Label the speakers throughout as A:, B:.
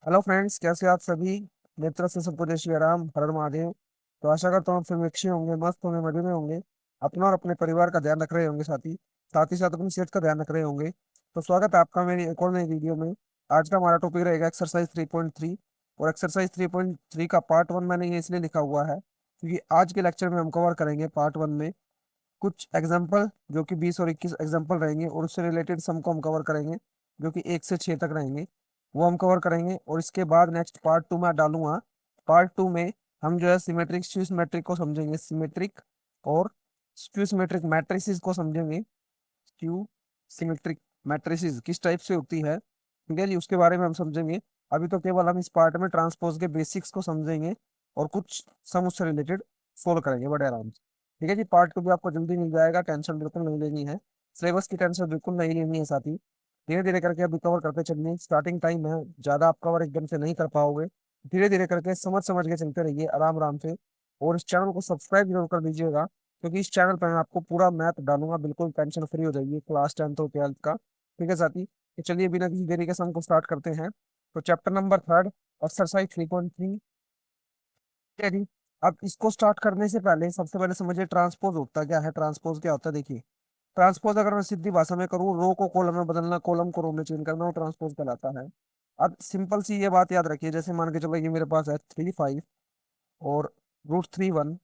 A: Hello friends, कैसे आप सभी। मेरी तरफ से सबको जय श्री राम, हर हर महादेव। तो आशा करता हूँ आप सभी अच्छे होंगे, मस्त होंगे, मजे में होंगे। अपना और अपने परिवार का ध्यान रख रहे होंगे, साथ ही साथ अपनी सेहत का ध्यान रख रहे होंगे। तो स्वागत है आपका मेरी एक और नई वीडियो में। आज का हमारा टॉपिक रहेगा एक्सरसाइज 3.3। और एक्सरसाइज 3.3 का पार्ट 1 मैंने ये इसलिए लिखा हुआ है क्योंकि आज के लेक्चर में हम कवर करेंगे पार्ट 1 में कुछ एग्जाम्पल, जो कि 20 और 21 एग्जाम्पल रहेंगे, और उससे रिलेटेड सम को हम कवर करेंगे, जो कि 1 से 6 तक रहेंगे। वो हम कवर करेंगे और इसके बाद नेक्स्ट पार्ट 2 में डालूंगा। पार्ट 2 में हम जो है सिमेट्रिक स्क्यू सिमेट्रिक को समझेंगे, सिमेट्रिक और स्क्यू सिमेट्रिक मैट्रिसेस को समझेंगे। क्यू सिमेट्रिक मैट्रिसेस किस टाइप से होती है, ठीक है जी, उसके बारे में हम समझेंगे। अभी तो केवल हम इस पार्ट में ट्रांसपोज के बेसिक्स को समझेंगे और कुछ सम उससे रिलेटेड सोल्व करेंगे बड़े आराम से। ठीक है जी, पार्ट 2 भी आपको जल्दी मिल जाएगा, टेंशन बिल्कुल नहीं लेनी है। सिलेबस की टेंशन बिल्कुल नहीं लेनी है साथी। धीरे धीरे करके अभी कवर करते चलिए, स्टार्टिंग टाइम है, ज्यादा आप कवर एकदम से नहीं कर पाओगे। धीरे धीरे करके समझ समझ के चलते रहिए आराम आराम से। और इस चैनल को सब्सक्राइब जरूर कर दीजिएगा, क्योंकि इस चैनल पर मैं आपको पूरा मैथ डालूंगा, बिल्कुल टेंशन फ्री हो जाइए क्लास 10th और 12th का। ठीक है साथी, तो चलिए बिना किसी देरी के सम को स्टार्ट करते हैं। तो चैप्टर नंबर 3, एक्सरसाइज 3.3। ठीक है जी। अब इसको स्टार्ट करने से पहले सबसे पहले समझिए ट्रांसपोज होता क्या है। ट्रांसपोज क्या होता है, देखिए। ट्रांसपोज अगर मैं सीधी भाषा में करूँ, रो को कॉलम में बदलना, कॉलम को रो में चेंज करना, वो ट्रांसपोज कहलाता है। अब सिंपल सी ये बात याद रखिए, जैसे मान के चलो ये मेरे पास है 3 5 और √3 1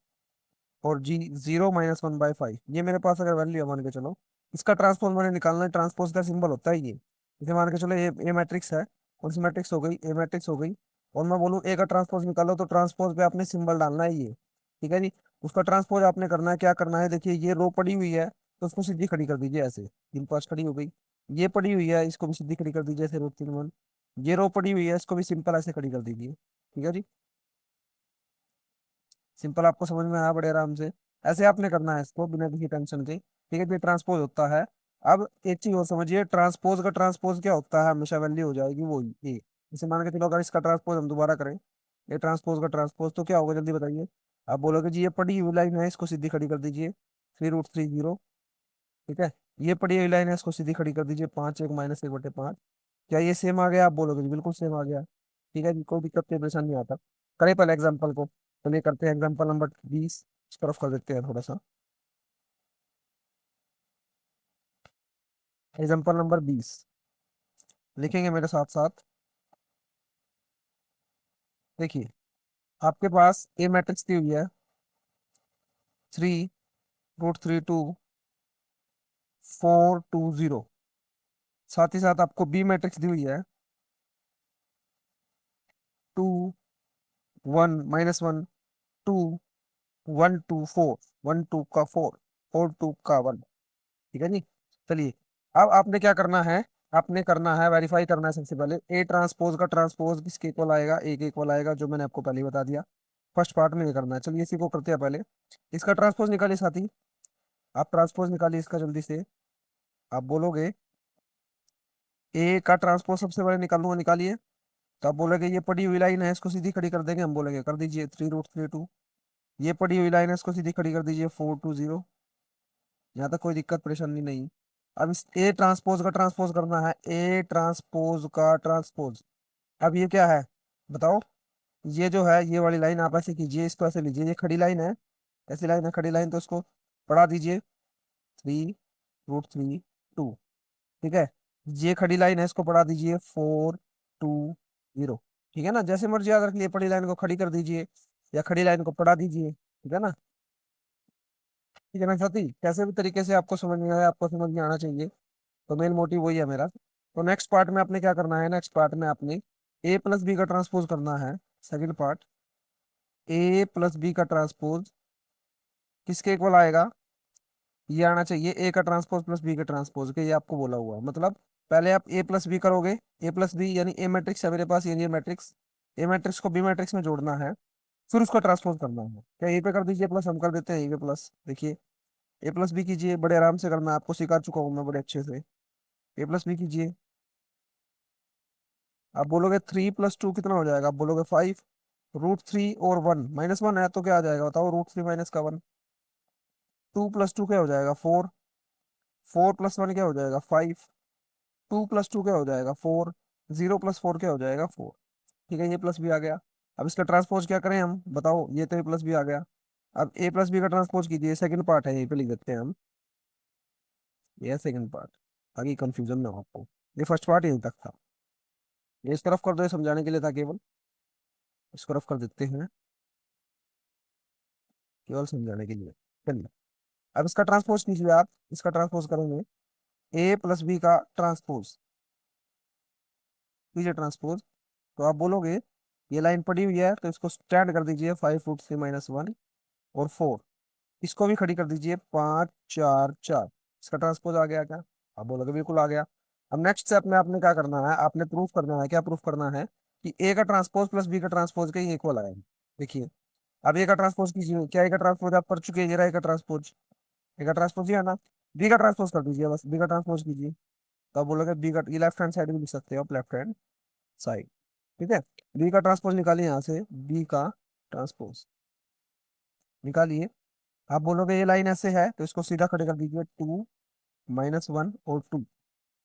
A: और जी 0 - 1/5, ये मेरे पास अगर वैल्यू है मान के चलो, इसका ट्रांसपोज मैंने निकालना है। ट्रांसपोज का सिंबल होता है ये। जैसे मान के चलो ये ए मैट्रिक्स है, कौन सी मैट्रिक्स हो गई, ए मैट्रिक्स हो गई। और मैं बोलूँ ए का ट्रांसपोज निकालो, तो ट्रांसपोज पे आपने सिंबल डालना है ये। ठीक है जी। उसका ट्रांसपोज आपने करना है, क्या करना है, देखिए ये रो पड़ी हुई है तो उसको सीधी खड़ी कर दीजिए ऐसे, दिन पास खड़ी हो गई। ये पड़ी हुई है, इसको भी सीधी खड़ी कर दीजिए ऐसे, √3 1। ये रो पड़ी हुई है, इसको भी सिंपल ऐसे खड़ी कर दीजिए। ठीक है जी। सिंपल, आपको समझ में आया बड़े आराम से। ऐसे आपने करना है इसको बिना किसी टेंशन के। ठीक है, ये ट्रांसपोज होता है। अब एक चीज और समझिए, ट्रांसपोज का ट्रांसपोज क्या होता है, हमेशा वैल्यू हो जाएगी वो ये। जैसे मान के चलो अगर इसका ट्रांसपोज हम दोबारा करें, ये ट्रांसपोज का ट्रांसपोज, तो क्या होगा जल्दी बताइए। आप बोलोगे जी ये पड़ी हुई लाइन है, इसको सीधी खड़ी कर दीजिए, 3√3 0। ठीक है। ये पड़ी हुई लाइन है, इसको सीधी खड़ी कर दीजिए, 5 1 - 1/5। क्या ये सेम आ गया, आप बोलोगे जी बिल्कुल सेम आ गया। ठीक है जी, कोई दिक्कत की परेशानी नहीं आता। करें पहले एग्जाम्पल को। चलिए करते हैं एग्जाम्पल नंबर 20, इस तरफ कर देते हैं थोड़ा सा। एग्जाम्पल नंबर 20 लिखेंगे मेरे साथ साथ। देखिए, आपके पास ए मैट्रिक्स दी हुई है, 3√3 2 4 2 0। साथ ही साथ आपको बी मैट्रिक्स दी हुई है, 2 1 - 1 2 1 2 4, 1 2 का 4, 4 2 का 1। ठीक है जी। चलिए, अब आपने क्या करना है, आपने करना है वेरीफाई करना है सबसे पहले ए ट्रांसपोज का ट्रांसपोज किसके इक्वल आएगा, ए के इक्वल आएगा, जो मैंने आपको पहले ही बता दिया। फर्स्ट पार्ट में ये करना है, चलिए इसी को करते हैं पहले। इसका ट्रांसपोज निकालिए साथी, आप ट्रांसपोज निकालिए इसका जल्दी से। आप बोलोगे ए का ट्रांसपोज सबसे पहले निकालूंगा, निकालिए। तो आप बोलोगे ये पड़ी हुई लाइन है, इसको सीधी खड़ी कर देंगे, हम बोलेंगे कर दीजिए 3√3 2। ये पड़ी हुई लाइन है, इसको सीधी खड़ी कर दीजिए 4 2 0। यहाँ तक कोई दिक्कत परेशानी नहीं। अब इस ए ट्रांसपोज का ट्रांसपोज करना है, ए ट्रांसपोज का ट्रांसपोज। अब ये क्या है बताओ। ये जो है ये वाली लाइन आप ऐसे कीजिए, इसको ऐसे लीजिए, ये खड़ी लाइन है, ऐसी लाइन है खड़ी लाइन, तो इसको बढ़ा दीजिए 3√3 2। ठीक है। ये खड़ी लाइन है, इसको बढ़ा दीजिए 4 2 0। ठीक है ना, जैसे मर्जी याद रख लिए, पड़ी लाइन को खड़ी कर दीजिए या खड़ी लाइन को बढ़ा दीजिए। ठीक है ना। ठीक है ना साथी, कैसे भी तरीके से आपको समझ में आया, आपको समझ में आना चाहिए। तो मेन मोटिव वही है मेरा। तो नेक्स्ट पार्ट में आपने क्या करना है, नेक्स्ट पार्ट में आपने ए प्लस बी का ट्रांसपोज करना है। सेकंड पार्ट, ए प्लस बी का ट्रांसपोज किसके इक्वल आएगा, ये आना चाहिए, ए का ट्रांसपोज प्लस बी का ट्रांसपोज के, ये आपको बोला हुआ है। मतलब पहले आप ए प्लस बी करोगे, ए प्लस बी यानी ए मैट्रिक्स है मेरे पास, ये मैट्रिक्स, ए मैट्रिक्स को बी मैट्रिक्स में जोड़ना है, फिर उसका ट्रांसपोज करना है। क्या ए पे कर दीजिए प्लस, हम कर देते हैं ए पे प्लस। देखिए, ए प्लस बी कीजिए, बड़े आराम से करना है, आपको सिखा चुका हूँ मैं बड़े अच्छे से। ए प्लस बी कीजिए। आप बोलोगे 3 + 2 कितना हो जाएगा, आप बोलोगे 5। √3 और 1 - 1 है तो क्या आ जाएगा बताओ, √3 माइनस का 1। 2 + 2 क्या हो जाएगा, 4। 4 + 1 क्या हो जाएगा, 5। 2 + 2 क्या हो जाएगा, 4। 0 + 4 क्या हो जाएगा, 4। ठीक है, ये प्लस बी आ गया। अब इसका ट्रांसपोज क्या करें हम, बताओ, ये तो ए प्लस बी आ गया। अब ए प्लस बी का ट्रांसपोज कीजिए, सेकंड पार्ट है, यहीं पे लिख देते हैं हम, ये सेकंड पार्ट, ताकि कंफ्यूजन ना हो आपको। ये फर्स्ट पार्ट यहीं तक था, ये इस तरफ कर दो, ये समझाने के लिए था केवल, इस तरफ कर देते हैं केवल समझाने के लिए। चलिए, अब इसका ट्रांसपोज कीजिए आप, इसका ट्रांसपोज करेंगे, ए प्लस बी का ट्रांसपोज कीजिए, ट्रांसपोज। तो आप बोलोगे ये लाइन पड़ी हुई है तो इसको स्टैंड कर दीजिए, 5√3 - 1 और 4, इसको भी खड़ी कर दीजिए, 5 4 4, इसका ट्रांसपोज आ गया क्या? आप बोलोगे बिल्कुल आ गया। अब नेक्स्ट स्टेप में आपने क्या करना है, आपने प्रूफ करना है, क्या प्रूफ करना है, कि ए का ट्रांसपोज प्लस बी का ट्रांसपोज के इक्वल आएगा। देखिए, अब ए का ट्रांसपोज कीजिए, क्या ए का ट्रांसपोज आप कर चुके हैं, ये रहा ए का ट्रांसपोज, ए का ट्रांसपोज ये है ना, बी का ट्रांसपोज कर दीजिए, बस बी का ट्रांसपोज कीजिए। तो आप बोलोगे बी का, ये लेफ्ट हैंड साइड भी लिख सकते हो आप, लेफ्ट हैंड साइड, ठीक है। बी का ट्रांसपोज निकालिए यहाँ से, बी का ट्रांसपोज निकालिए। आप बोलोगे ये लाइन ऐसे है तो इसको सीधा खड़े कर दीजिए, 2 - 1 और 2,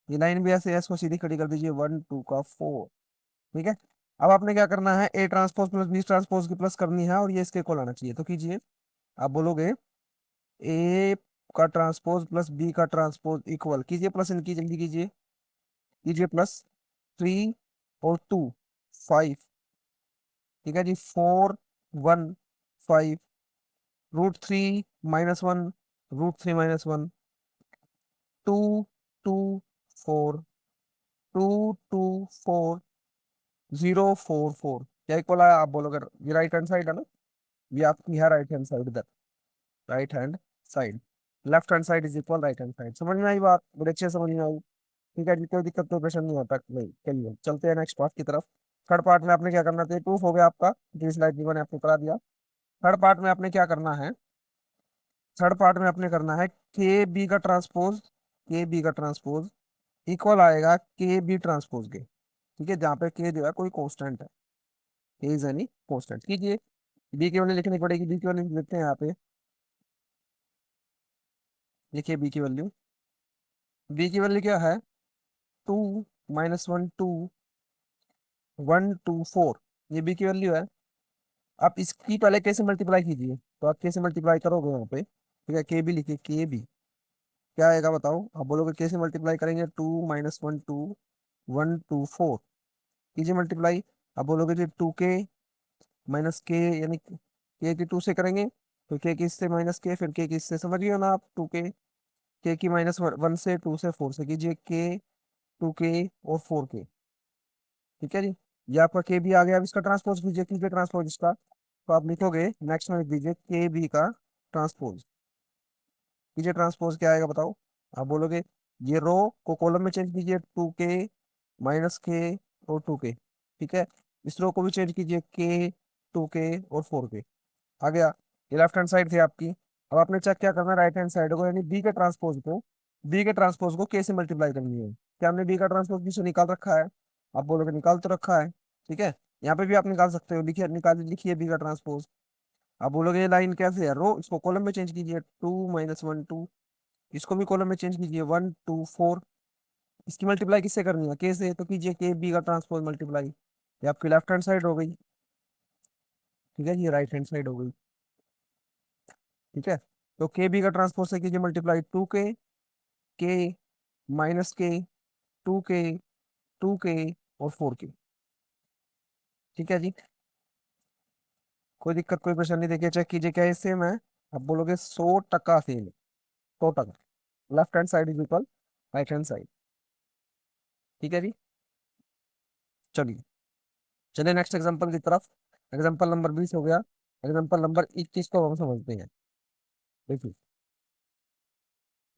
A: ये लाइन भी ऐसे है, इसको सीधी खड़ी कर दीजिए, 1 2 का 4, ठीक है। अब आपने क्या करना है, A transpose plus B transpose की प्लस करनी है, और ये इसके इक्वल आना चाहिए, तो कीजिए। आप बोलोगे ए का ट्रांसपोज प्लस बी का ट्रांसपोज इक्वल, कीजिए प्लस, इनकी जल्दी कीजिए, कीजिए प्लस, 3 और 2 5, ठीक है जी, 4 1 5, √3 - 1, √3 - 1, 2 2 4, 2 2 4 0 4 4, क्या इक्वल आया? आप बोलोगे ये राइट हैंड साइड है ना, ये आपकी है राइट हैंड साइड, इधर right hand side, left hand side is equal right hand side. समझ में आई बात? बड़े अच्छे से समझ में आई, ठीक है जी, कोई दिक्कत तो ऑपरेशन नहीं आता नहीं। चलिए चलते हैं नेक्स्ट पार्ट की तरफ। थर्ड पार्ट में आपने क्या करना था, प्रूफ हो गया आपका, जो स्लाइड जी मैंने आपको करा दिया। थर्ड पार्ट में आपने क्या करना है, थर्ड पार्ट में आपने करना है, के बी का ट्रांसपोज, के बी का ट्रांसपोज इक्वल आएगा के बी ट्रांसपोज के, ठीक है, जहाँ पे के जो है कोई कांस्टेंट है, के इज एनी कांस्टेंट। कीजिए, बी की वैल्यू लिखनी पड़ेगी, बी की वैल्यू लिखते हैं यहाँ पे, लिखिए बी की वैल्यू, बी की वैल्यू क्या है, 2 - 1 2 1 2 4, ये बी की वैल्यू है। आप इसकी पहले कैसे मल्टीप्लाई कीजिए, तो आप कैसे मल्टीप्लाई करोगे यहाँ पे, ठीक है, के बी लिखिए, के बी क्या आएगा बताओ, आप बोलोगे कैसे मल्टीप्लाई करेंगे, 2 - 1 2 1 2 4, कीजिए मल्टीप्लाई। आप बोलोगे जी 2 के - के, यानी के की 2 से करेंगे, तो के की इससे माइनस के, फिर के की इससे, समझ गए हो ना आप, 2 के की -1 से, 2 से, 4 से, कीजिए के, 2 के और 4 के, ठीक है जी। ये आपका के भी आ गया। अब इसका ट्रांसपोज कीजिए, कीजिए ट्रांसपोज इसका, तो आप लिखोगे नेक्स्ट में लिख दीजिए के बी का ट्रांसपोज, कीजिए ट्रांसपोज क्या आएगा बताओ। आप बोलोगे ये रो को कॉलम में चेंज कीजिए, 2 के -के और 2 के, ठीक है। इस रो को भी चेंज कीजिए, के, 2 के और 4 के, आ गया। ये लेफ्ट हैंड साइड थी आपकी। अब आपने चेक क्या करना है, राइट हैंड साइड को, यानी बी के ट्रांसपोज को के से मल्टीप्लाई करनी है। क्या हमने बी का ट्रांसपोज बी से निकाल रखा है? आप बोलोगे निकाल तो रखा है, ठीक है, यहाँ पे भी आप निकाल सकते हो, लिखिए, निकाल लिखिए बी का ट्रांसपोज। आप बोलोगे ये लाइन कैसे है, रो, इसको कॉलम में चेंज कीजिए, 2 - 1 2, इसको भी कॉलम में चेंज कीजिए, 1 2 4, इसकी मल्टीप्लाई किससे करनी है, के से, तो कीजिए के बी का ट्रांसपोज मल्टीप्लाई, ये आपकी लेफ्ट हैंड साइड हो गई, ठीक है, ये राइट हैंड साइड हो गई, ठीक है। तो के बी का ट्रांसपोज से कीजिए मल्टीप्लाई, 2 के -के, 2 के, 2 के और 4 के, ठीक है जी। कोई दिक्कत कोई परेशानी, देखिए चेक कीजिए क्या सेम है। आप बोलोगे 100% सेम है, 100%, left hand side is equal right hand side, ठीक है जी। चलिए, चलिए नेक्स्ट एग्जांपल की तरफ। एग्जांपल नंबर 20 हो गया, एग्जांपल नंबर 21 को हम समझते हैं। देखिए,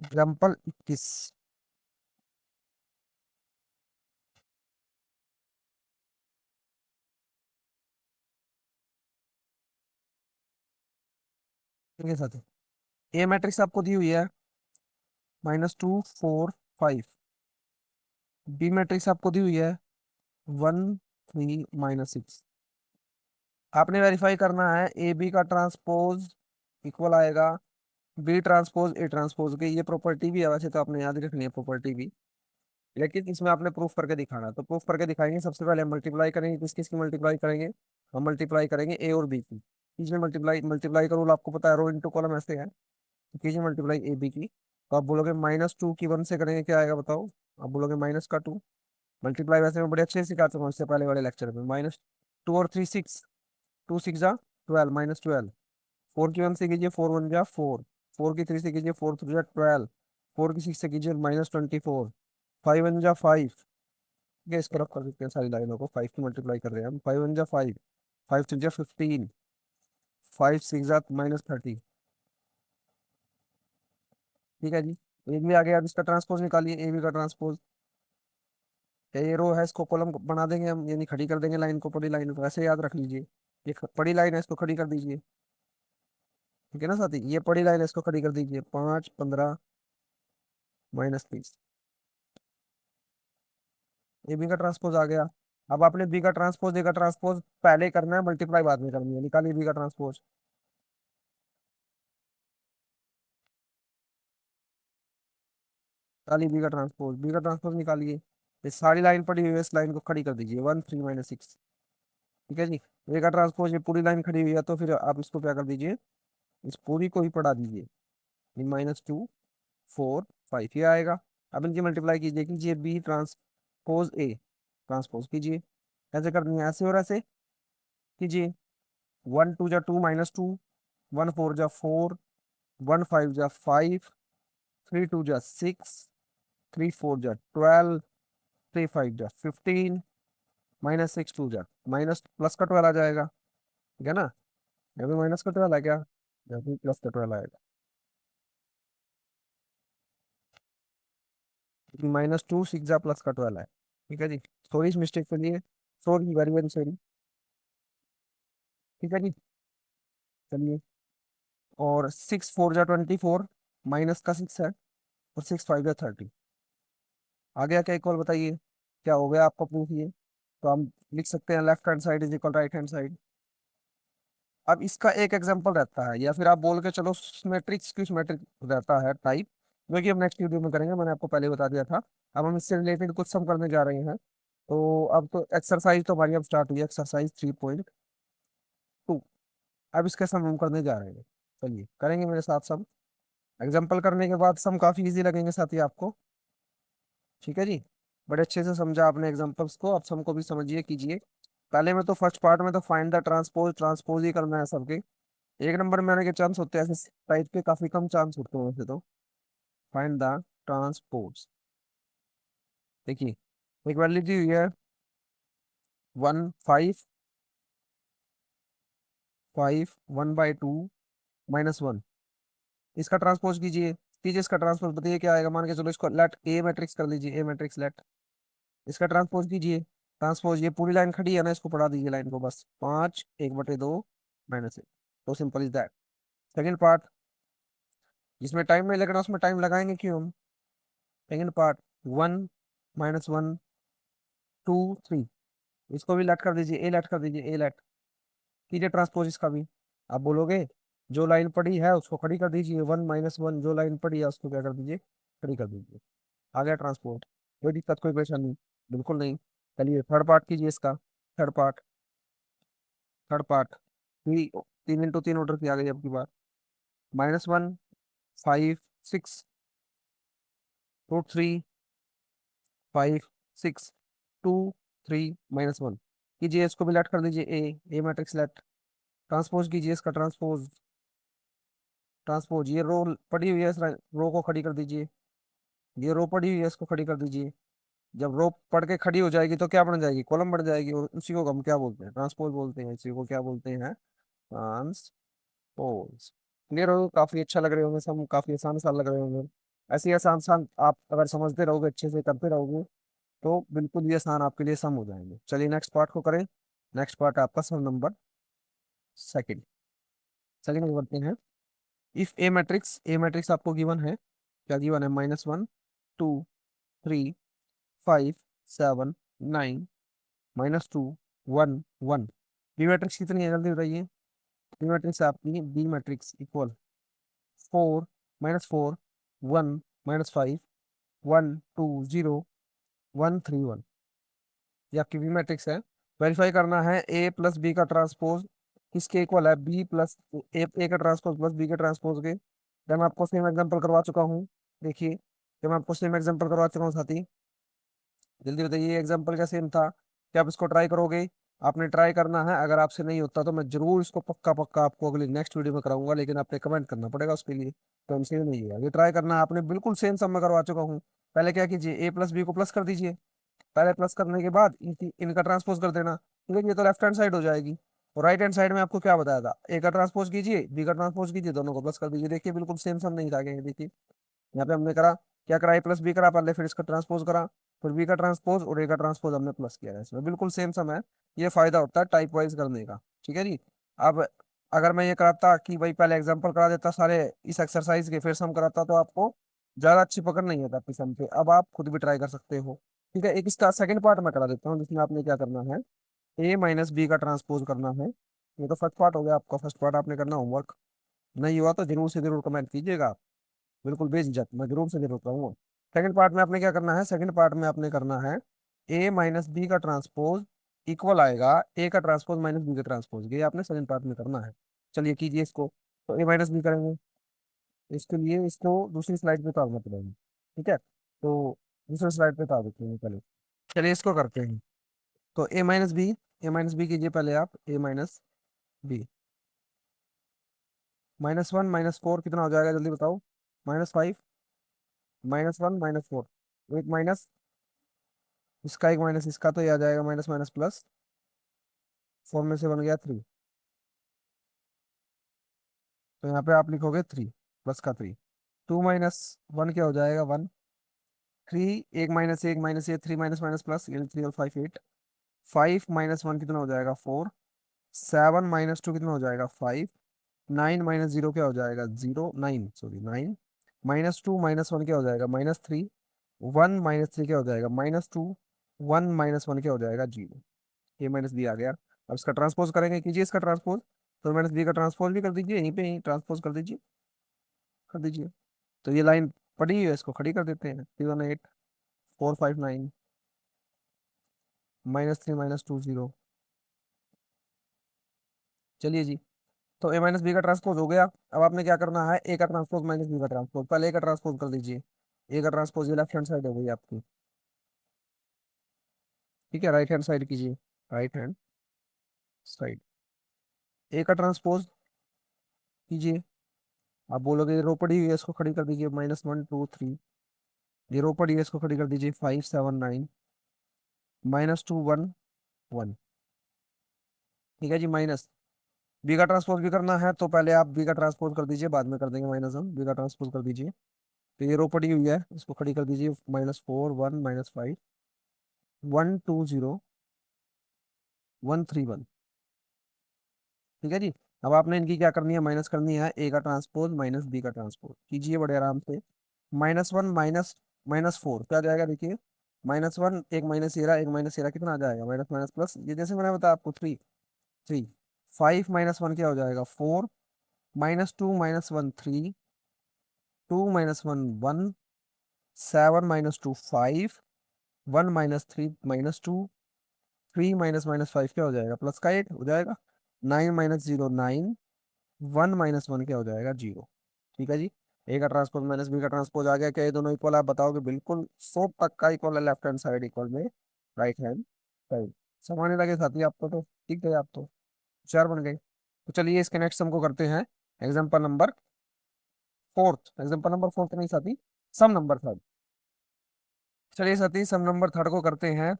A: एग्जांपल 21, के साथ ए मैट्रिक्स आपको दी हुई है, -2 4 5, बी मैट्रिक्स आपको दी हुई है, 1 3 - 6। आपने वेरीफाई करना है ए बी का ट्रांसपोज इक्वल आएगा बी ट्रांसपोज ए ट्रांसपोज के, ये प्रॉपर्टी भी है वैसे तो आपने याद रखनी है प्रॉपर्टी भी, लेकिन इसमें आपने प्रूफ करके दिखाना है। तो प्रूफ करके दिखाएंगे, सबसे पहले हम मल्टीप्लाई करेंगे, किस किस की मल्टीप्लाई करेंगे, हम मल्टीप्लाई करेंगे ए और बी की। इसमें मल्टीप्लाई मल्टीप्लाई का रूल आपको पता है, रो इंटू कॉलम ऐसे है। तो कीजिए मल्टीप्लाई ए बी की। तो आप बोलोगे -2 की 1 से करेंगे क्या आएगा बताओ। आप बोलोगे -2। मल्टीप्लाई वैसे मैं बड़े अच्छे से सिखा चुका हूँ इससे पहले वाले लेक्चर में। -2 और 3 6, 2 6 जा 12, -12। 4 की 1 से कीजिए 4 1 जा 4, 4 की 3 से कीजिए 4 3 जा 12, 4 की 6 से कीजिए -24, 5 1 जा 5। ठीक है, इसको रख कर देते हैं सारी लाइनों को, 5 की मल्टीप्लाई कर रहे हैं हम। 5 1 जा 5, 5 3 जा 15, 5 6 जा -30। ठीक है जी, एक भी आ गया। अब इसका ट्रांसपोज निकालिए, ए बी का ट्रांसपोज। ये रो है, इसको कॉलम बना देंगे हम, यानी खड़ी कर देंगे लाइन को, बड़ी लाइन को ऐसे याद रख लीजिए। ये बड़ी लाइन है, इसको खड़ी कर दीजिए। ठीक है ना साथी, ये बड़ी लाइन है, इसको खड़ी कर दीजिए। 5 15 -30। ये बी का ट्रांसपोज आ गया। अब आपने बी का ट्रांसपोज, ए का ट्रांसपोज पहले करना है, मल्टीप्लाई बाद में करनी है। निकालिए बी का ट्रांसपोज। निकालिए बी का ट्रांसपोज, बी का ट्रांसपोज निकालिए। ये सारी लाइन पड़ी हुई है, इस लाइन को खड़ी कर दीजिए, 1 3 -6। ठीक है जी। ए का ट्रांसपोज, ये पूरी लाइन खड़ी हुई है, तो फिर आप इसको क्या कर दीजिए, इस पूरी को ही पढ़ा दीजिए। -2 4 5 ये आएगा। अब इनकी मल्टीप्लाई कीजिए, कीजिए बी ट्रांसपोज ए, ट्रांसपोज कीजिए। ऐसे करनी है, ऐसे और ऐसे कीजिए। 1 2 जा 2 -2, 1 4 जा 4, 1 5 जा 5, 3 2 जा 6, 3 4 जा 12, 3 5 जा 15, -6 2 जा माइनस प्लस का 12 आ जाएगा। ठीक है ना, यहाँ पे माइनस का 12 है क्या, यहाँ पे प्लस का 12 आएगा। -2 6 जा प्लस का 12 है। ठीक है जी, थोड़ी सी मिस्टेक के लिए सॉरी, वेरी वेरी सॉरी। ठीक है जी, चलिए। और 6 4 जा 24, माइनस का 6 है, और 6 5 जा 30। आ गया क्या, एक और बताइए क्या हो गया आपका प्रूफ ये। तो हम लिख सकते हैं left hand side is equal right hand side. अब इसका एक एग्जांपल रहता है, या फिर आप बोल के चलो मैट्रिक्स की मैट्रिक रहता है टाइप, जो कि हम नेक्स्ट वीडियो में करेंगे, मैंने आपको पहले बता दिया था। अब हम इससे रिलेटेड कुछ सम करने जा रहे हैं। तो अब तो एक्सरसाइज तो हमारी अब स्टार्ट हुई है, एक्सरसाइज 3.2। अब इसके सम हम करने जा रहे हैं, चलिए करेंगे मेरे साथ सम। एग्जाम्पल करने के बाद सम काफी इजी लगेंगे साथी आपको। ठीक है जी, बड़े अच्छे से समझा आपने एग्जांपल्स को, अब सम को भी समझिए कीजिए। पहले में तो फर्स्ट पार्ट में तो फाइंड द ट्रांसपोज, ट्रांसपोज ही करना है सबके। एक नंबर में आने के चांस होते हैं, ऐसे टाइप के काफी कम चांस होते हैं वैसे तो। फाइंड द ट्रांसपोज, देखिए एक वैल्यू दी हुई है 1 5 5 1/2 -1। इसका ट्रांसपोज कीजिए, कीजिए इसका ट्रांसपोज, बताइए क्या आएगा। मान के चलो इसको लेट ए मैट्रिक्स कर लीजिए, ए मैट्रिक्स लेट। इसका ट्रांसपोज कीजिए, ट्रांसपोज ये पूरी लाइन खड़ी है ना, इसको पढ़ा दीजिए लाइन को बस। 5 1/2 -1। तो simple is that. Second part, जिसमें टाइम नहीं लगना उसमें टाइम लगाएंगे क्यों हम। Second part, 1 -1 2 3। इसको भी लेट कर दीजिए, ए लेट कर दीजिए, ए लेट कीजिए ट्रांसपोज इसका भी। आप बोलोगे जो लाइन पड़ी है उसको खड़ी कर दीजिए, 1 -1 जो लाइन पड़ी है उसको क्या कर दीजिए, खड़ी कर दीजिए। आ गया ट्रांसपोर्ट, कोई दिक्कत कोई परेशानी बिल्कुल नहीं। चलिए थर्ड पार्ट कीजिए इसका। Third part, third part 3 3 × 3 order की आ गई अब की बार। -1 5 6 √3 5 6 2 3 -1 कीजिए, इसको भी लेट कर दीजिए, ए मैट्रिक्स लेट। ट्रांसपोज कीजिए इसका ट्रांसपोज, ट्रांसपोज ये रो पड़ी हुई है, इस रो को खड़ी कर दीजिए। ये रो पड़ी हुई है, इसको खड़ी कर दीजिए। जब रो पढ़ के खड़ी हो जाएगी तो क्या बन जाएगी, कॉलम बन जाएगी, और उसी को हम क्या बोलते हैं, ट्रांसपोज बोलते हैं। इसी को क्या बोलते हैं, ट्रांसपोज। क्लियर हो, काफी अच्छा लग रहे होंगे, सब काफी आसान आसान लग रहे होंगे। ऐसे ही आसान आसान आप अगर समझते रहोगे, अच्छे से करते रहोगे, तो बिल्कुल ये आसान आपके लिए सम हो जाएंगे। चलिए नेक्स्ट पार्ट को करें। नेक्स्ट पार्ट आपका सम नंबर सेकंड। सेकंड में बढ़ते हैं। इफ ए मैट्रिक्स आपको गिवन है, क्या गिवन है, -1 2 3 5 7 9 -2 1 1। बी मैट्रिक्स कितनी है जल्दी बताइए। बी मैट्रिक्स आपकी, बी मैट्रिक्स इक्वल 4 -4 1 -5 1 2 0 1 3 1, ये आपकी वी मैट्रिक्स है। वेरीफाई करना है ए प्लस बी का ट्रांसपोज किसके इक्वल है, बी प्लस ए का ट्रांसपोज प्लस बी के ट्रांसपोज के। जब मैं आपको सेम एग्जांपल करवा चुका हूँ, देखिए जब मैं आपको सेम एग्जांपल करवा चुका हूँ साथी, जल्दी बताइए ये एग्जांपल का सेम था, क्या आप इसको ट्राई करोगे? आपने ट्राई करना है, अगर आपसे नहीं होता तो मैं जरूर इसको पक्का पक्का आपको अगली नेक्स्ट वीडियो में कराऊंगा, लेकिन आपने कमेंट करना पड़ेगा उसके लिए। तो हमसे नहीं है, ये ट्राई करना है आपने, बिल्कुल सेम सब मैं करवा चुका हूँ। पहले क्या कीजिए, ए प्लस बी को प्लस कर दीजिए, पहले प्लस करने के बाद इनका ट्रांसपोज कर देना, ठीक है? ये तो लेफ्ट हैंड साइड हो जाएगी। और राइट हैंड साइड में आपको क्या बताया था, ए का ट्रांसपोज कीजिए बी का ट्रांसपोज कीजिए, दोनों को प्लस कर दीजिए। देखिए बिल्कुल सेम सम नहीं था, देखिए यहाँ पे हमने करा, क्या करा, ए प्लस बी करा पहले, फिर इसका ट्रांसपोज करा, फिर बी का ट्रांसपोज और ए का ट्रांसपोज हमने प्लस किया है इसमें, बिल्कुल सेम सम है। ये फायदा होता है टाइप वाइज करने का, ठीक है जी। अब अगर मैं ये कराता कि भाई पहले एग्जांपल करा देता सारे इस एक्सरसाइज के, फिर सम कराता, तो आपको ज्यादा अच्छी पकड़ नहीं होता आपकी सम पे। अब आप खुद भी ट्राई कर सकते हो, ठीक है? एक इसका सेकंड पार्ट मैं करा देता हूँ, जिसमें आपने क्या करना है, ए माइनस बी का ट्रांसपोज करना है। ये तो फर्स्ट पार्ट हो गया आपका, फर्स्ट पार्ट आपने करना होमवर्क, नहीं हुआ तो जरूर से जरूर कमेंट कीजिएगा, बिल्कुल बेझिझक, मैं जरूर से जरूर कहूंगा। सेकंड पार्ट में आपने क्या करना है, सेकंड पार्ट में आपने करना है ए माइनस बी का ट्रांसपोज इक्वल आएगा ए का ट्रांसपोज माइनस बी का ट्रांसपोज, ये आपने सेकंड पार्ट में करना है। चलिए कीजिए इसको, तो ए माइनस बी करेंगे, इसके लिए इसको दूसरी स्लाइड पे उतारना पड़ेगा, ठीक है? तो दूसरी स्लाइड पे उतार देते हैं पहले, चलिए इसको करते हैं। तो ए माइनस बी कीजिए पहले आप, ए माइनस बी, -1 -4 कितना हो जाएगा जल्दी बताओ, -5, -1 -4, एक माइनस इसका, एक माइनस इसका, तो ये आ जाएगा माइनस माइनस प्लस, 4 में से बन गया 3, तो यहाँ पे आप लिखोगे 3, प्लस का 3, 2 - 1 क्या हो जाएगा, 1, 3, एक माइनस एक माइनस ये 3 माइनस माइनस प्लस, 3 और 5 8, 5 - 1 कितना हो जाएगा 4, 7 -2 कितना हो जाएगा 5, 9 -0 क्या हो जाएगा 0, 9 सॉरी 9, -2 -1 क्या हो जाएगा -3, 1 -3 क्या हो जाएगा -2, 1 -1 क्या हो जाएगा 0। ए माइनस बी आ गया। अब इसका ट्रांसपोज करेंगे, कीजिए इसका ट्रांसपोज, तो माइनस बी का ट्रांसपोज भी कर दीजिए, यहीं पे ही ट्रांसपोज कर दीजिए। तो ये लाइन पड़ी हुई है, इसको खड़ी कर देते हैं, 318 459 -3 -2 0। चलिए जी, तो ए माइनस बी का ट्रांसपोज हो गया। अब आपने क्या करना है, ए का ट्रांसपोज माइनस बी का ट्रांसपोज, पहले ए का ट्रांसपोज कर दीजिए, ए का ट्रांसपोज ये लेफ्ट हैंड साइड हो गई आपकी, ठीक है? राइट हैंड साइड कीजिए, राइट हैंड साइड, ए का ट्रांसपोज कीजिए। आप बोलोगे रो पड़ी हुई है, इसको खड़ी कर दीजिए, -1 2 3, ये रो पड़ी है, इसको खड़ी कर दीजिए, 5 7 9 -2 1 1, ठीक है जी। माइनस बी का ट्रांसपोज भी करना है, तो पहले आप बी का ट्रांसपोज कर दीजिए, बाद में कर देंगे माइनस, हम बी का ट्रांसपोज कर दीजिए। तो ये रो पड़ी हुई है, इसको खड़ी कर दीजिए, -4 1 -5 1 2 0 1 3 1, ठीक है जी। अब आपने इनकी क्या करनी है, माइनस करनी है, ए का ट्रांसपोज माइनस बी का ट्रांसपोज कीजिए बड़े आराम से। -1 -4 क्या आ जाएगा, देखिए -1 एक माइनस ये रहा, एक माइनस ये रहा, कितना आ जाएगा, माइनस माइनस प्लस, ये जैसे मैंने बताया आपको 3 3, 5 -1 क्या हो जाएगा 4, -2 -1 3, 2 -1 1, 7 -2 5, 1 -3 -2, 3 -5 क्या हो जाएगा, प्लस का 8 हो जाएगा, 9 -0 9, 1 -1 क्या हो जाएगा 0, ठीक है जी। ए का ट्रांसपोज माइनस बी का ट्रांसपोज आ गया, क्या ये दोनों इक्वल? आप बताओगे बिल्कुल 100 तक का इक्वल है, लेफ्ट हैंड साइड इक्वल में राइट हैंड साइड। समाने लगे साथी आपको, तो ठीक है, आप तो होशियार बन गए। तो चलिए इसके नेक्स्ट हमको करते हैं example number fourth, example number fourth नहीं साथी, सम नंबर थर्ड। चलिए साथी सम नंबर थर्ड को करते हैं।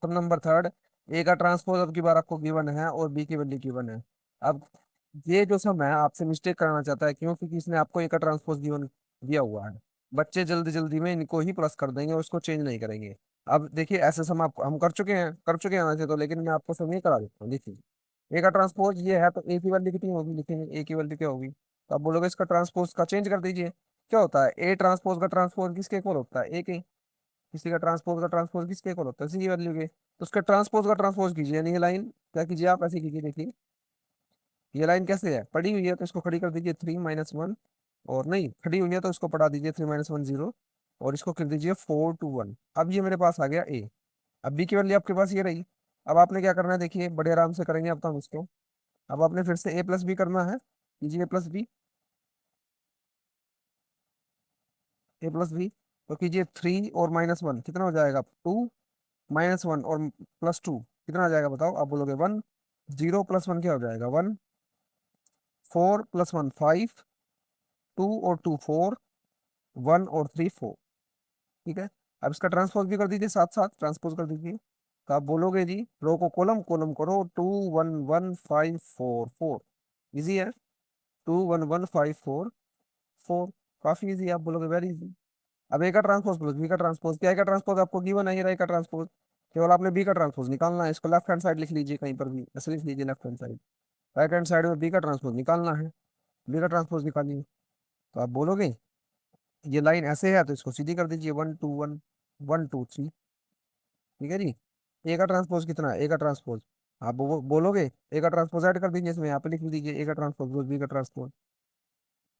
A: सम नंबर थर्ड, ए का ट्रांसपोज अब की बार आपको गिवन है और बी की वैल्यू गिवन है। अब ये जो सम है आपसे मिस्टेक कराना चाहता है, क्यों? क्योंकि इसने आपको ए का ट्रांसपोज गिवन दिया हुआ है। बच्चे जल्दी जल्दी में इनको ही प्लस कर देंगे और उसको चेंज नहीं करेंगे। अब देखिए ऐसे सम आप हम कर चुके हैं वैसे तो, लेकिन मैं आपको सम ये करा देता हूँ। देखिए ए का ट्रांसपोज ये है, तो ए की वैल्यू कितनी होगी, लिखेंगे ए की वैल्यू क्या होगी, तो आप बोलोगे इसका ट्रांसपोज का चेंज कर दीजिए। क्या होता है, ए ट्रांसपोज का ट्रांसपोज किसके इक्वल होता है, ए के। किसी का ट्रांसपोज किसके इक्वल होता है, सी की वैल्यू के। तो उसका ट्रांसपोज का ट्रांसपोज कीजिए, यानी ये लाइन क्या कीजिए आप, ऐसे कीजिए। देखिए ये लाइन कैसे है, पड़ी हुई है, तो इसको खड़ी कर दीजिए 3 -1, और नहीं खड़ी हुई है तो इसको पढ़ा दीजिए 3 -1 0, और इसको कर दीजिए 4 to 1। अब ये मेरे पास आ गया ए। अब बी की वैल्यू आपके पास ये रही। अब आपने क्या करना है, देखिए बड़े आराम से करेंगे अब तो हम इसको। अब आपने फिर से ए प्लस बी करना है, कीजिए A plus B. A plus B तो कीजिए 3 और -1 कितना हो जाएगा, 2। -1 और +2 कितना आ जाएगा बताओ, आप बोलोगे 1। 0 + 1 क्या हो जाएगा, 1। 4 + 1 5। 2 और 2 4। 1 और 3 4। ठीक है। अब इसका ट्रांसपोज भी कर दीजिए, साथ साथ ट्रांसपोज कर दीजिए। तो आप बोलोगे जी, रो को कॉलम कॉलम करो, 2 1 1 5 4 4। इजी है। 2 1 1 5 4 4। काफी इजी है, आप बोलोगे वेरी इजी। अब ए का ट्रांसपोज प्लस बी का ट्रांसपोज, क्या है का ट्रांसपोज आपको गिवन है, ये रहेगा ट्रांसपोज। केवल आपने बी का ट्रांसपोज निकालना है, इसको लेफ्ट हैंड साइड लिख लीजिए कहीं पर भी, ऐसे लिख लीजिए left hand side. Right hand side में बी का ट्रांसपोज निकालना है, बी का ट्रांसपोज निकालिए। तो आप बोलोगे ये लाइन ऐसे है तो इसको सीधी कर दीजिए, 1 2 1 1 2 3। ठीक है जी। ए का ट्रांसपोज कितना है, ए का ट्रांसपोज आप बोलोगे ए का ट्रांसपोज ऐड कर दीजिए, इसमें यहाँ पे लिख दीजिए ए का ट्रांसपोज प्लस बी का ट्रांसपोज।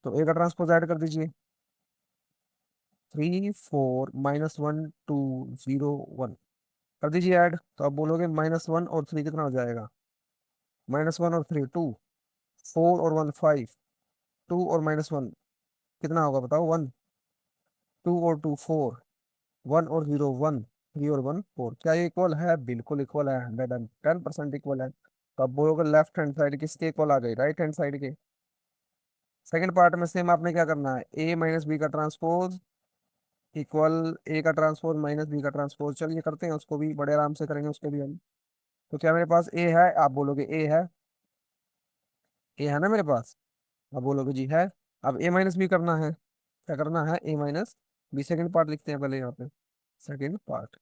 A: तो ए का ट्रांसपोज ऐड कर दीजिए, 3 4 -1 2 0 1। कर दीजिए ऐड, तो आप बोलोगे -1 और 3 कितना हो जाएगा, -1 और 3 2। 4 और 1 5। 2 और -1 कितना होगा बताओ, 1। 2 और 2 4। 1 और 0 1। 3 और 1 4। क्या ये इक्वल है, बिल्कुल इक्वल है, 110% इक्वल है। तो अब बोलोगे लेफ्ट हैंड साइड किसके इक्वल आ गई, राइट हैंड साइड के। सेकंड पार्ट में सेम आपने क्या करना है, ए माइनस बी का ट्रांसपोज इक्वल ए का ट्रांसपोज माइनस बी का ट्रांसपोज। चलिए करते हैं उसको भी, बड़े आराम से करेंगे उसको भी हम। तो क्या मेरे पास ए है, आप बोलोगे ए है, ए है ना मेरे पास। अब बोलोगे जी है। अब ए माइनस बी करना है, क्या करना है, ए माइनस बी। सेकेंड पार्ट लिखते हैं पहले यहाँ पे, सेकेंड पार्ट।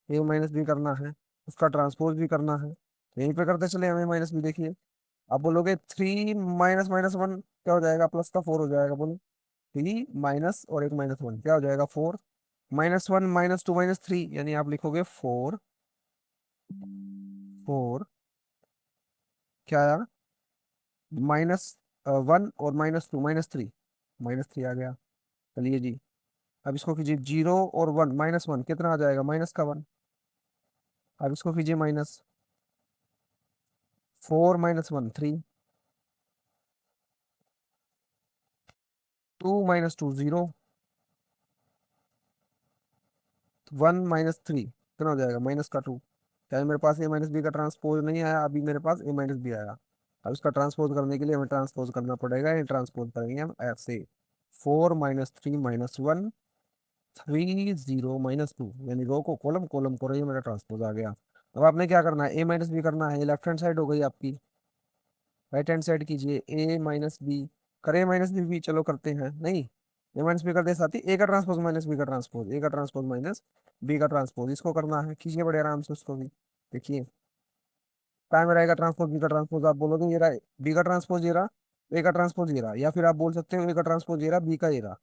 A: ए माइनस बी करना है, उसका ट्रांसपोज भी करना है, तो यहीं पे करते चले हमें माइनस बी। देखिए आप बोलोगे 3 - -1 क्या हो जाएगा, प्लस का 4 हो जाएगा, बोलो। 3 और एक -1 क्या हो जाएगा, 4। -1 -2 -3 यानी आप लिखोगे 4। 4 क्या आया, -1 और -2 -3। -3 आ गया। चलिए जी। अब इसको कीजिए 0 और 1 -1 कितना आ जाएगा, माइनस का 1। अब इसको कीजिए माइनस 4 - 1 3। 2 - 2 0। 1 - 3 कितना हो जाएगा, -2। क्या मेरे पास ए माइनस बी का ट्रांसपोज नहीं आया, अभी मेरे पास ए माइनस बी आया। अब इसका ट्रांसपोज करने के लिए हमें ट्रांसपोज करना पड़ेगा, ये ट्रांसपोज करेंगे हम ऐसे। 4 - 3 - 1 3 0 - 2 यानी रो को कॉलम कॉलम करो, ये मेरा ट्रांसपोज आ गया। अब आपने क्या करना है, ए माइनस बी करना है, ये लेफ्ट हैंड साइड हो गई आपकी। राइट हैंड साइड कीजिए ए माइनस बी। करे माइनस बी भी, चलो करते हैं, नहीं ए माइनस बी करते हैं साथ ही ए का ट्रांसपोज माइनस बी का ट्रांसपोज, ए का ट्रांसपोज माइनस बी का ट्रांसपोज, इसको करना है, कीजिए बड़े आराम से उसको भी। देखिए टाइम रहेगा, ट्रांसपोज बी का ट्रांसपोज आप बोलोगे ये रहा बी का ट्रांसपोज ये रहा, ए का ट्रांसपोज ये रहा, या फिर आप बोल सकते हो ए का ट्रांसपोज ये रहा, बी का ये रहा,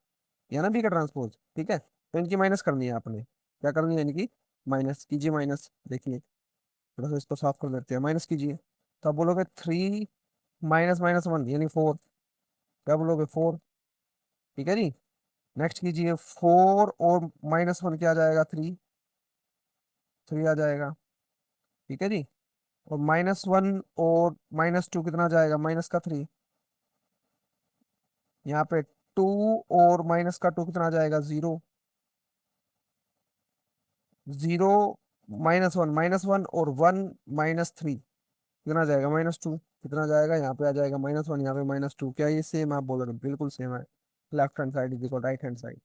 A: या ना बी का ट्रांसपोज। ठीक है, तो इनकी माइनस करनी है आपने, क्या करनी है इनकी, माइनस कीजिए माइनस। देखिए थोड़ा सा इसको साफ कर देते हैं, माइनस कीजिए। तो आप बोलोगे 3 - -1 यानी 4। क्या बोलोगे, 4। ठीक है जी। नेक्स्ट कीजिए 4 और -1 क्या आ जाएगा, 3। 3 आ जाएगा। ठीक है जी। और -1 और -2 कितना आ जाएगा, -3। यहाँ पे 2 और -2 कितना आ जाएगा, 0। 0 -1 और 1 - 3 कितना आ जाएगा, -2। कितना आ जाएगा, यहाँ पे आ जाएगा -1, यहाँ पे -2। क्या ये सेम आप बोल रहे हो, बिल्कुल सेम है। Left hand side is equal right hand side.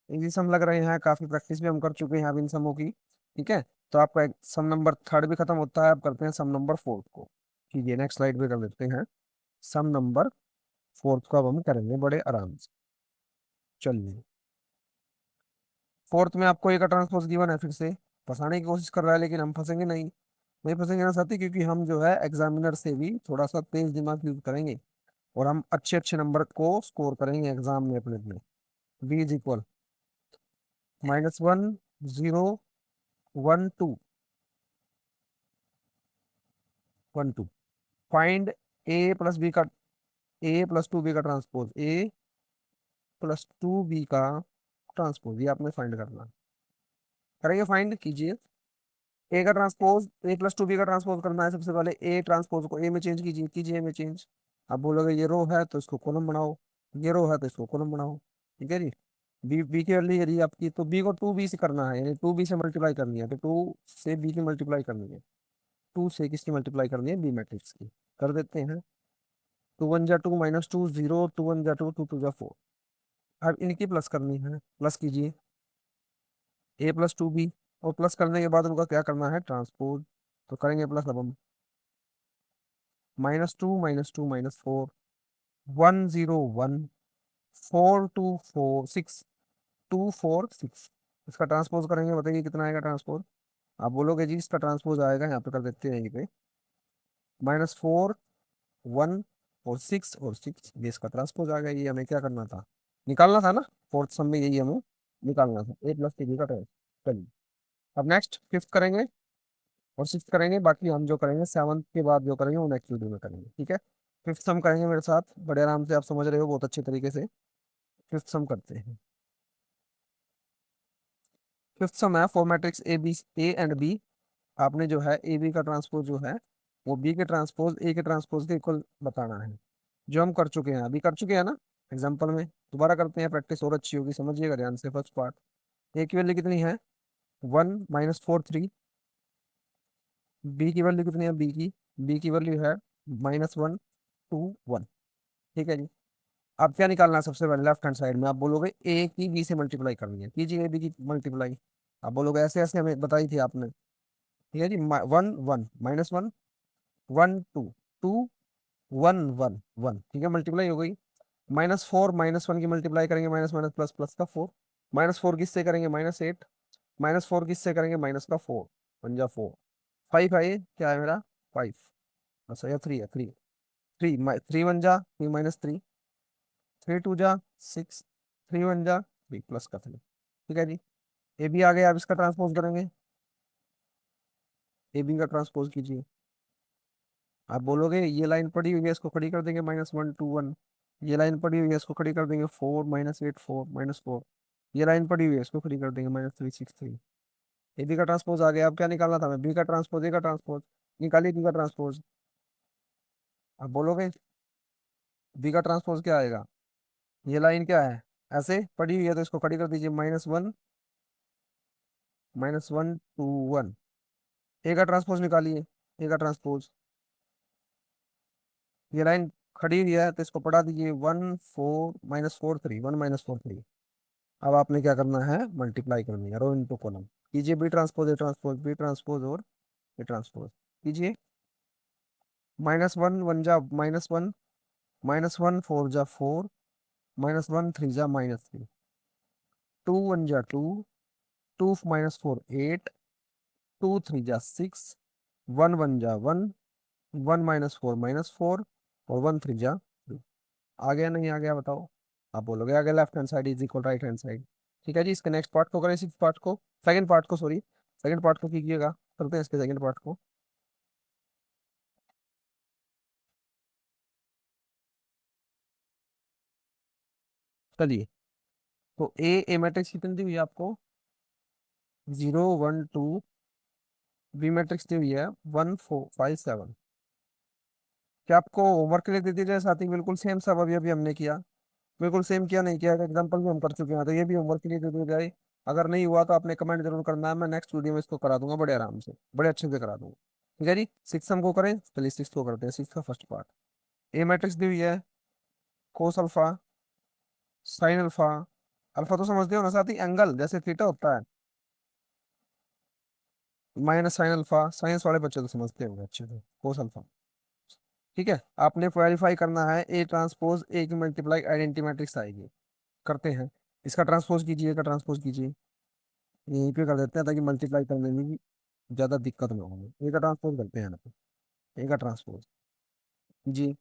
A: Easy sum लग रहे हैं, काफी प्रैक्टिस भी हम कर चुके हैं अब इन समों की। ठीक है। तो आपका एक सम नंबर थर्ड भी खत्म होता है, अब करते हैं सम नंबर फोर्थ को। ठीक है, नेक्स्ट स्लाइड पे कर लेते हैं। सम नंबर फोर्थ को अब हम करेंगे बड़े आराम से। चलिए फोर्थ में आपको एक ट्रांसपोज गिवन है, फिर से फंसाने की कोशिश कर रहा है, लेकिन हम फंसेंगे नहीं फंसेंगे ना साथी, क्योंकि हम जो है एग्जामिनर से भी थोड़ा सा तेज दिमाग यूज करेंगे, और हम अच्छे अच्छे नंबर को स्कोर करेंगे एग्जाम में अपने। B is equal -1 0 1 2 1 2। Find A plus B का, ए प्लस 2 बी का ट्रांसपोज, ए प्लस 2 बी का ट्रांसपोज, ये आपने फाइंड करना है। करेंगे, फाइंड कीजिए। ए का transpose, A plus two B का ट्रांसपोज करना है। सबसे पहले ए ट्रांसपोज को ए में चेंज कीजिए, कीजिए ए में चेंज। आप बोलोगे ये रो है तो इसको कॉलम बनाओ, ये रो है तो इसको कॉलम बनाओ। ठीक है जी। बी बी की वैल्यू यदि आपकी, तो बी को टू बी से करना है, यानी टू बी से मल्टीप्लाई करनी है, तो टू से बी की मल्टीप्लाई करनी है। टू से किसकी मल्टीप्लाई करनी है? बी मैट्रिक्स की। कर देते हैं। टू वन जा two, minus two zero, two one जा टू, टू टू जा फोर। अब इनकी प्लस करनी है, प्लस कीजिए ए प्लस टू बी, और प्लस करने के बाद उनका क्या करना है? ट्रांसपोज। तो करेंगे प्लस, अब हम minus two minus four, one zero one, four two four six, two four six. इसका ट्रांसपोज करेंगे, बताइए कितना आएगा ट्रांसपोज? आप बोलोगे जी इसका ट्रांसपोज आएगा, यहाँ पे कर देते हैं यहीं पे, माइनस फोर, वन और सिक्स और सिक्स, ये इसका ट्रांसपोज आ गया। ये हमें क्या करना था? निकालना था ना। फोर्थ सम में यही हमें निकालना था, ए प्लस बी का ट्रांसपोज। चलिए, अब नेक्स्ट फिफ्थ करेंगे और सिक्स करेंगे, बाकी हम जो करेंगे सेवन्थ के बाद जो करेंगे वो नेक्स्ट वीडियो में करेंगे। ठीक है। फिफ्थ सम करेंगे मेरे साथ बड़े आराम से, आप समझ रहे हो बहुत अच्छे तरीके से। फिफ्थ सम करते हैं। फिफ्थ सम है for matrix A B, A and B. आपने जो है ए बी का ट्रांसपोज जो है वो बी के ट्रांसपोज ए के ट्रांसपोज के इक्वल बताना है। जो हम कर चुके हैं, अभी कर चुके हैं ना एग्जाम्पल में। दोबारा करते हैं, प्रैक्टिस और अच्छी होगी, समझिएगा ध्यान से। फर्स्ट पार्ट, ए की वैल्यू कितनी है? One minus four three. B की वैल्यू कितनी है? बी की वैल्यू है माइनस वन टू वन। ठीक है जी। अब क्या निकालना है? सबसे पहले लेफ्ट हैंड साइड में आप बोलोगे ए की बी से मल्टीप्लाई करनी है, कीजिए ए बी की मल्टीप्लाई। आप बोलोगे ऐसे ऐसे हमें बताई थी आपने। ठीक है जी। One one minus one, one two two, one one one. ठीक है, मल्टीप्लाई हो गई। माइनस फोर माइनस वन की मल्टीप्लाई करेंगे, माइनस माइनस प्लस, प्लस का फोर। माइनस फोर किससे करेंगे? Minus eight. माइनस फोर किससे करेंगे? माइनस का फोर। वन जा फोर, फाइव है, ये क्या है मेरा? फाइव। अच्छा, या थ्री है, थ्री। थ्री थ्री वन जा three minus three, three two जा सिक्स, थ्री वन जा थ्री प्लस का थ्री। ठीक है जी। ए बी आ गया, अब इसका ट्रांसपोज करेंगे। ए बी का ट्रांसपोज कीजिए। आप बोलोगे ये लाइन पड़ी हुई है, इसको खड़ी कर देंगे, माइनस वन टू वन। ये लाइन पड़ी हुई है, इसको खड़ी कर देंगे, four minus eight four minus four. ये लाइन पड़ी हुई है, इसको खड़ी कर देंगे, minus three six three. A B का ट्रांसपोज आ गया। अब क्या निकालना था? मैं बी का ट्रांसपोज, ए का ट्रांसपोज। निकालिए बी का ट्रांसपोज। आप बोलोगे बी का ट्रांसपोज क्या आएगा? ये लाइन क्या है? ऐसे पड़ी हुई है तो इसको खड़ी कर दीजिए, माइनस वन टू वन। ए का ट्रांसपोज निकालिए, ए का ट्रांसपोज। ये लाइन खड़ी हुई है तो इसको पढ़ा दीजिए, one four minus four three, one minus four three. अब आपने क्या करना है? मल्टीप्लाई करनी है, रो इनटू कॉलम। कीजिए B transpose, A transpose, B transpose और ए ट्रांसपोज। कीजिए। माइनस वन वन जा minus one, minus one four जा फोर, माइनस वन थ्री जा माइनस थ्री, टू वन जा two, two minus four eight, two three जा six, one one जा one, one minus four और one three जा three. आ गया नहीं आ गया बताओ? आप बोलोगे आ गया, left hand side is equal right hand side. ठीक है जी। इसके नेक्स्ट पार्ट को करें, सिक्स पार्ट को, सेकंड पार्ट को, सॉरी, सेकंड पार्ट को कीजिएगा। करते हैं इसके सेकंड पार्ट को। चलिए, तो ए मैट्रिक्स कितनी दी हुई है आपको? Zero one two. B matrix दी हुई है वन फोर फाइव सेवन। क्या आपको होमवर्क के लिए दे दी जाए साथ ही? बिल्कुल सेम सब अभी अभी हमने किया, बिल्कुल सेम किया, नहीं किया? एग्जाम्पल भी हम कर चुके हैं, तो ये भी होमवर्क के लिए दे दिया जाए। अगर नहीं हुआ तो आपने कमेंट जरूर करना है, मैं नेक्स्ट वीडियो में इसको करा दूंगा बड़े आराम से, बड़े अच्छे से करा दूंगा। ठीक है जी। सिक्स हम को करें, चलिए सिक्स को करते हैं। सिक्स का फर्स्ट पार्ट, ए मैट्रिक्स दी हुई है cos alpha, sine alpha. Alpha तो समझते हो ना साथ ही, एंगल जैसे थीटा होता है, माइनस साइन अल्फा। साइंस वाले बच्चे तो समझते होंगे अच्छे से, कोस अल्फा। ठीक है। आपने वेरीफाई करना है ए ट्रांसपोज ए की मल्टीप्लाई आइडेंटिटी मैट्रिक्स आएगी। करते हैं, इसका ट्रांसपोज कीजिए, का ट्रांसपोज कीजिए। यहीं पे कर देते हैं ताकि मल्टीप्लाई करने में भी ज्यादा दिक्कत ना हो। ए का ट्रांसपोज करते हैं ना, ए का ट्रांसपोज जी।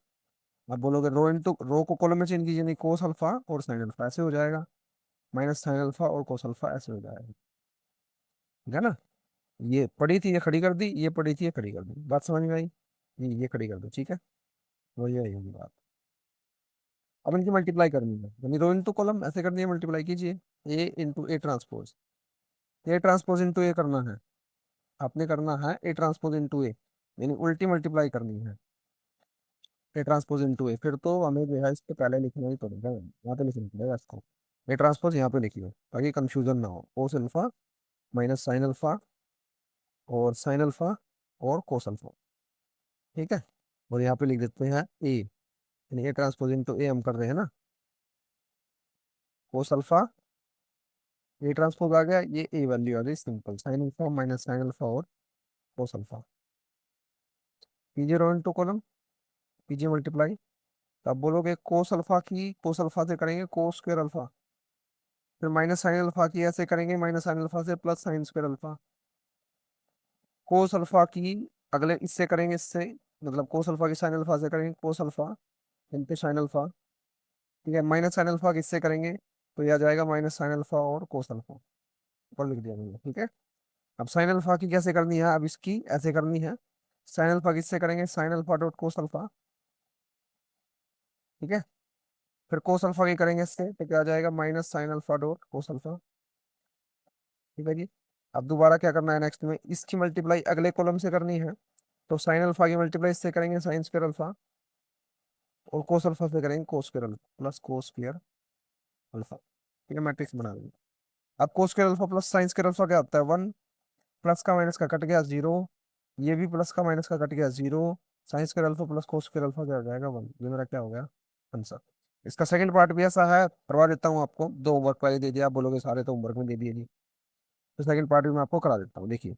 A: आप बोलोगे रो इंटू रो को कॉलम में चेंज कीजिए, नहीं कोस अल्फा और साइन अल्फा ऐसे हो जाएगा, माइनस साइन अल्फा और कोस अल्फा ऐसे हो जाएगा। ठीक है ना। ये पड़ी थी, ये खड़ी कर दी, ये पड़ी थी, ये खड़ी कर दी। बात समझ में आई? ये खड़ी कर दो, ठीक है। वही है यही बात। अब इनकी मल्टीप्लाई करनी है, यानी रो इंटू कॉलम ऐसे करनी है, मल्टीप्लाई कीजिए। A into A transpose, A transpose into A करना है, आपने करना है ए ट्रांसपोज इंटू ए, यानी उल्टी मल्टीप्लाई करनी है। ए ट्रांसपोज इंटू ए, फिर तो हमें जो है इसके पहले लिखना ही पड़ेगा, यहाँ पे लिखना पड़ेगा इसको। ए ट्रांसपोज यहाँ पे लिखिए ताकि कंफ्यूजन ना हो, कोस अल्फा माइनस साइन अल्फा और साइन अल्फा और कोस अल्फा, ठीक है। और यहाँ पे लिख देते हैं ए, यानी ए ट्रांसपोज इंटू ए हम कर रहे हैं ना, कोस अल्फा, ए ट्रांसपोज आ गया, ये ए वैल्यू आ गई simple, sine alpha minus sine alpha और कोस अल्फा। कीजिए रो इंटू कॉलम, कीजिए मल्टीप्लाई। तो आप बोलोगे कोस अल्फा की कोस अल्फा से करेंगे कोस स्क्वायर अल्फा, फिर माइनस साइन अल्फा की ऐसे करेंगे माइनस साइन अल्फा से plus sine square alpha. Cos alpha की अगले इससे करेंगे इससे, मतलब कोस अल्फा की साइन अल्फा से करेंगे cos alpha into sine alpha, ठीक है। माइनस साइन अल्फा किससे करेंगे, तो यह आ जाएगा माइनस साइन अल्फा और कोस अल्फा, ऊपर लिख दिया मैंने, ठीक है। अब साइन अल्फा की कैसे करनी है, अब इसकी ऐसे करनी है, साइन अल्फा किससे करेंगे sign alpha dot cos alpha, ठीक है। फिर कोस अल्फा की करेंगे इससे, तो क्या आ जाएगा minus sine alpha dot cos alpha, ठीक है जी। अब दोबारा क्या करना है नेक्स्ट में, इसकी मल्टीप्लाई अगले कॉलम से करनी है, तो साइन अल्फा की मल्टीप्लाई इससे करेंगे साइन स्क्वायर अल्फा, और कोस अल्फा से करेंगे cos square alpha plus cos square alpha, ठीक है। मैट्रिक्स बना देंगे। अब cos square alpha plus sine square alpha क्या होता है 1, प्लस का माइनस का कट गया 0, ये भी प्लस का माइनस का कट गया 0, sine square alpha plus cos square alpha क्या हो जाएगा 1, ये मेरा क्या हो गया आंसर। इसका सेकंड पार्ट भी ऐसा है, करवा देता हूँ आपको, दो होमवर्क पहले दे दिया, आप बोलोगे सारे तो होमवर्क में दे दिए नहीं, तो सेकंड पार्ट भी मैं आपको करा देता हूँ। देखिए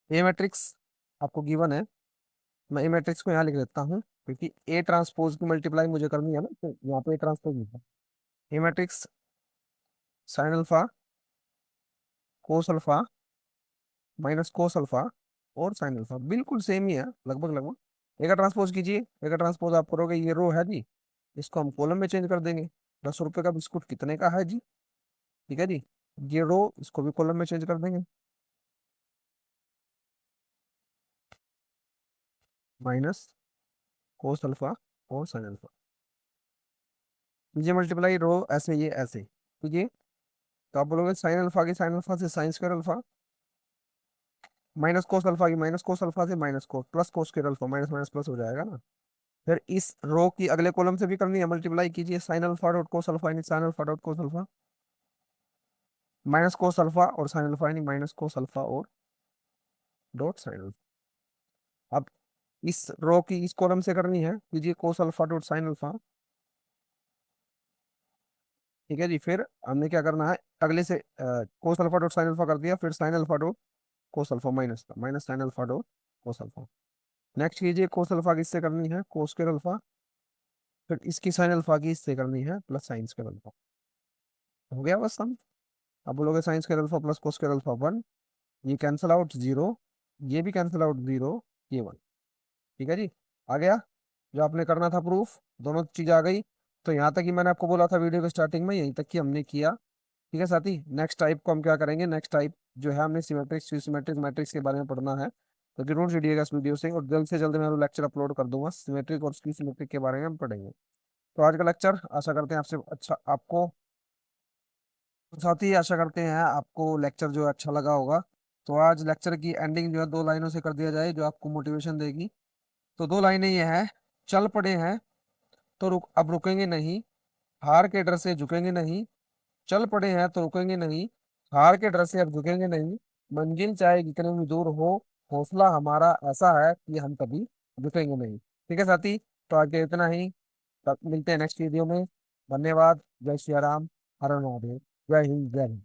A: ए मैट्रिक्स आपको गिवन है, मैं ए मैट्रिक्स को यहाँ लिख देता हूँ, क्योंकि ए ट्रांसपोज की मल्टीप्लाई मुझे करनी है ना, तो यहाँ पे ए ट्रांसपोज लिखा, A matrix sine alpha cos alpha minus cos alpha और साइन अल्फा, बिल्कुल सेम ही है लगभग लगभग। ए का ट्रांसपोज कीजिए, ए का ट्रांसपोज आप करोगे, ये रो है जी, इसको हम कॉलम में चेंज कर देंगे। 10 रुपए का बिस्कुट कितने का है जी, ठीक है जी। ये रो इसको भी कॉलम में चेंज कर देंगे, माइनस कोस अल्फा और साइन अल्फा, ये मल्टीप्लाई रो ऐसे ये ऐसे, ठीक है। तो आप बोलोगे साइन अल्फा की साइन अल्फा से sine square alpha, minus cos alpha की माइनस कोस अल्फा से minus cos plus cos square alpha, minus minus plus हो जाएगा ना। फिर इस रो की अगले कॉलम से भी करनी है, मल्टीप्लाई कीजिए sine alpha dot cos alpha यानी sine alpha dot cos alpha, minus cos alpha और साइन अल्फा यानी माइनस कोस अल्फा और डॉट साइन अल्फा। अब इस रो की इस कॉलम से करनी है, कीजिए cos alpha dot sine alpha, ठीक है जी। फिर हमने क्या करना है, अगले से cos alpha dot sine alpha कर दिया, फिर sine alpha dot cos alpha minus का minus sine alpha dot cos alpha. Next कीजिए कोस अल्फा किससे करनी है कोस स्क्वायर अल्फा, फिर इसकी साइन अल्फा की इससे करनी है प्लस साइन स्क्वायर अल्फा, हो गया बस हम। अब बोलोगे sine square alpha plus cos square alpha 1, ये कैंसिल आउट 0, ये भी कैंसिल आउट 0, ये 1, ठीक है जी। आ गया जो आपने करना था प्रूफ, दोनों चीज आ गई। तो यहाँ तक ही मैंने आपको बोला था वीडियो के स्टार्टिंग में, यहीं तक की हमने किया, ठीक है साथी। नेक्स्ट टाइप को हम क्या करेंगे, नेक्स्ट टाइप जो है हमने सिमेट्रिक सिमेट्रिक मैट्रिक्स के बारे में पढ़ना है, तो जरूर जुड़िएगा इस वीडियो से, और जल्द से जल्द मैं लेक्चर अपलोड कर दूंगा सिमेट्रिक और सिमेट्रिक के बारे में हम पढ़ेंगे। तो आज का लेक्चर आशा करते हैं आपसे अच्छा आपको, साथ ही आशा करते हैं आपको लेक्चर जो है अच्छा लगा होगा। तो आज लेक्चर की एंडिंग जो है 2 लाइनों से कर दिया जाए जो आपको मोटिवेशन देगी। तो 2 लाइनें ये है, चल पड़े हैं तो अब रुकेंगे नहीं, हार के डर से झुकेंगे नहीं, चल पड़े हैं तो रुकेंगे नहीं, हार के डर से अब झुकेंगे नहीं, मंजिल चाहे कितने भी दूर हो, हौसला हमारा ऐसा है कि हम कभी झुकेंगे नहीं। ठीक है साथी, तो आज के इतना ही, तब मिलते हैं नेक्स्ट वीडियो में। धन्यवाद, जय श्री राम, हर हर महादेव, जय हिंद जय हिंद।